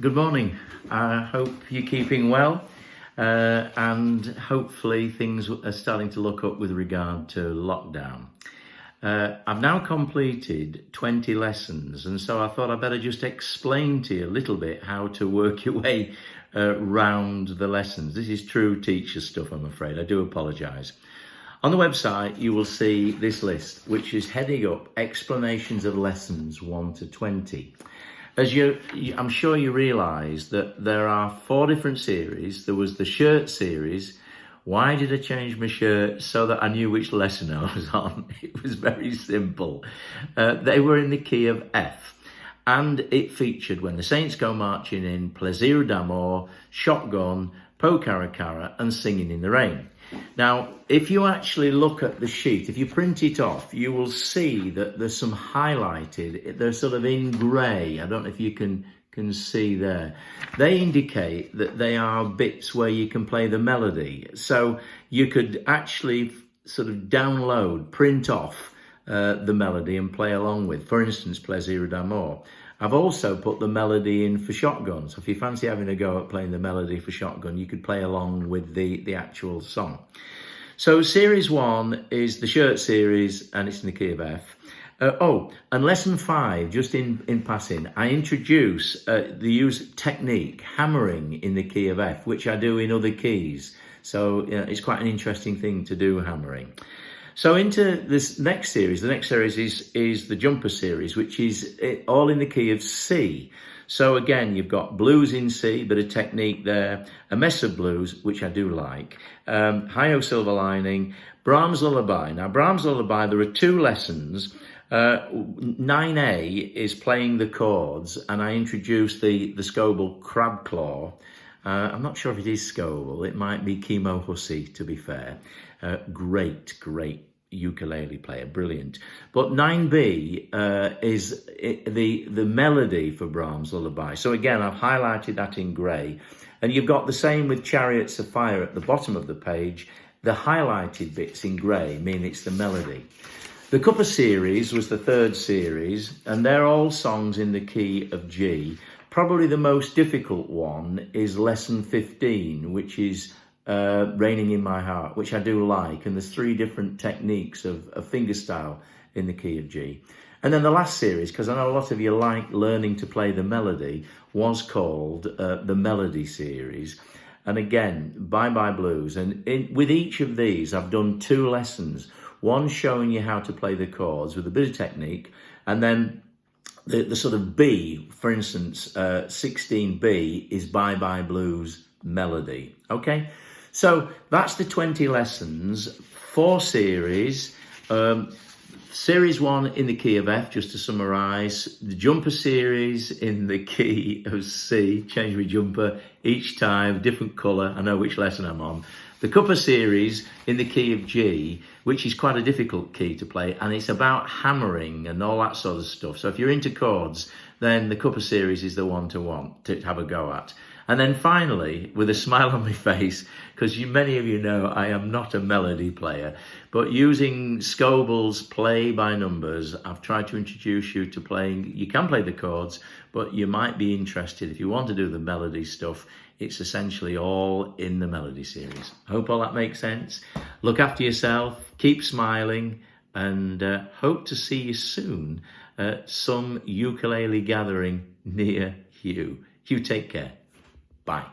Good morning. I hope you're keeping well and hopefully things are starting to look up with regard to lockdown. I've now completed 20 lessons, and so I thought I'd better just explain to you a little bit how to work your way round the lessons. This is true teacher stuff, I'm afraid. I do apologise. On the website, you will see this list, which is heading up Explanations of Lessons 1 to 20. I'm sure you realise that there are 4 different series. There was the shirt series. Why did I change my shirt? So that I knew which lesson I was on. It was very simple. They were in the key of F. And it featured When the Saints Go Marching In, Plaisir d'Amour, Shotgun, Po Cara Cara, and Singing in the Rain. Now, if you actually look at the sheet, if you print it off, you will see that there's some highlighted, they're sort of in grey. I don't know if you can see there. They indicate that they are bits where you can play the melody. So you could actually sort of download, print off the melody and play along with. For instance, Plaisir d'Amour. I've also put the melody in for Shotgun. So if you fancy having a go at playing the melody for Shotgun, you could play along with the actual song. So series 1 is the shirt series, and it's in the key of F. And lesson 5, just in passing, I introduce the use technique, hammering in the key of F, which I do in other keys. So it's quite an interesting thing to do, hammering. So into this next series, the next series is the jumper series, which is all in the key of C. So again, you've got blues in C, bit of technique there, a mess of blues, which I do like, Hi-Ho Silver Lining, Brahms Lullaby. Now, Brahms Lullaby, there are 2 lessons. 9A is playing the chords, and I introduced the Scoble Crab Claw. I'm not sure if it is Scoble, it might be Chemo Hussey, to be fair. Great ukulele player, brilliant. But 9B is the melody for Brahms Lullaby. So again, I've highlighted that in grey. And you've got the same with Chariots of Fire at the bottom of the page. The highlighted bits in grey mean it's the melody. The Cuppa series was the 3rd series, and they're all songs in the key of G. Probably the most difficult one is lesson 15, which is Raining in My Heart, which I do like. And there's 3 different techniques of fingerstyle in the key of G. And then the last series, because I know a lot of you like learning to play the melody, was called the Melody series. And again, Bye Bye Blues. And with each of these, I've done 2 lessons. One showing you how to play the chords with a bit of technique, and then the sort of B, for instance, 16B is Bye Bye Blues melody. Okay, so that's the 20 lessons, 4 series. Series 1 in the key of F, just to summarise. The jumper series in the key of C, change my jumper each time, different colour, I know which lesson I'm on. The Cuppa series in the key of G, which is quite a difficult key to play, and it's about hammering and all that sort of stuff. So if you're into chords, then the Cuppa series is the one to have a go at. And then finally, with a smile on my face, because many of you know I am not a melody player, but using Scoble's Play by Numbers, I've tried to introduce you to playing. You can play the chords, but you might be interested, if you want to do the melody stuff, it's essentially all in the melody series. I hope all that makes sense. Look after yourself, keep smiling, and hope to see you soon at some ukulele gathering near you. You take care. Bye.